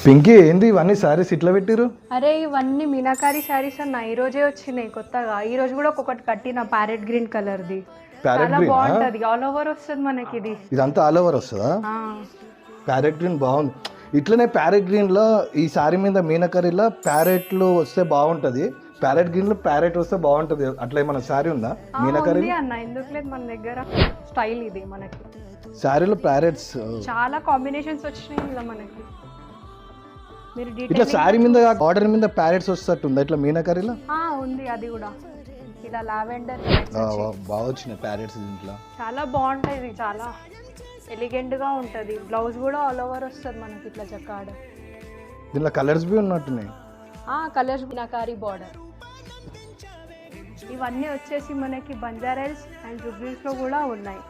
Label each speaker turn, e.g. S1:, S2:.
S1: పింకీ ఏంది ఇవన్నీ శారీస్ ఇట్లా పెట్టిరు?
S2: అరే ఇవన్నీ మీనాకారి శారీస్ అన్న ఈ రోజే వచ్చినాయి కొత్తగా. ఈ రోజు కూడా ఒక్కొక్కటి కట్టిన ప్యారెట్ గ్రీన్ కలర్ది. చాలా బాగుంటది, ఆల్ ఓవర్ వస్తుంది మనకి ఇది.
S1: ఇదంతా ఆల్ ఓవర్ వస్తుందా? ప్యారెట్ గ్రీన్ బాగుంది. ఇట్లనే ప్యారెట్ గ్రీన్ లో ఈ శారీ మీద మీనాకరీలో ప్యారెట్లు వస్తే బాగుంటది, ప్యారెట్ గ్రీన్ లో ప్యారెట్ వస్తే బాగుంటది. అట్లా ఏమైనా శారీ ఉందా మీనాకరీ
S2: అన్న? ఎందుకు లేదు, మన దగ్గర స్టైల్ ఇది. మనకి
S1: శారీలో ప్యారెట్స్
S2: చాలా కాంబినేషన్స్ వచ్చినాయి ఇలా మనకి. మీరు
S1: ఇట్లా శారీ మీద ఆర్డర్ మీద ప్యారెట్స్ వస్తట్టుందా ఇట్లా మీనాకరీలో?
S2: ఉంది అది కూడా. ఇలా లావెండర్
S1: బాగా వచ్చినాయి ప్యారెట్స్ దీంట్లో.
S2: చాలా బాగుంటుంది, చాలా ఎలిగెంట్ గా ఉంటది. బ్లౌజ్ కూడా ఆల్ ఓవర్ వస్తుంది మనకి ఇట్లా జకాడ.
S1: దీంట్లో కలర్స్ బి ఉన్నట్టున్నాయి.
S2: Colours meenakari border. ఇవన్నీ వచ్చేసి మనకి బంజారాస్ అండ్ జుబ్లీస్ లో కూడా ఉన్నాయి.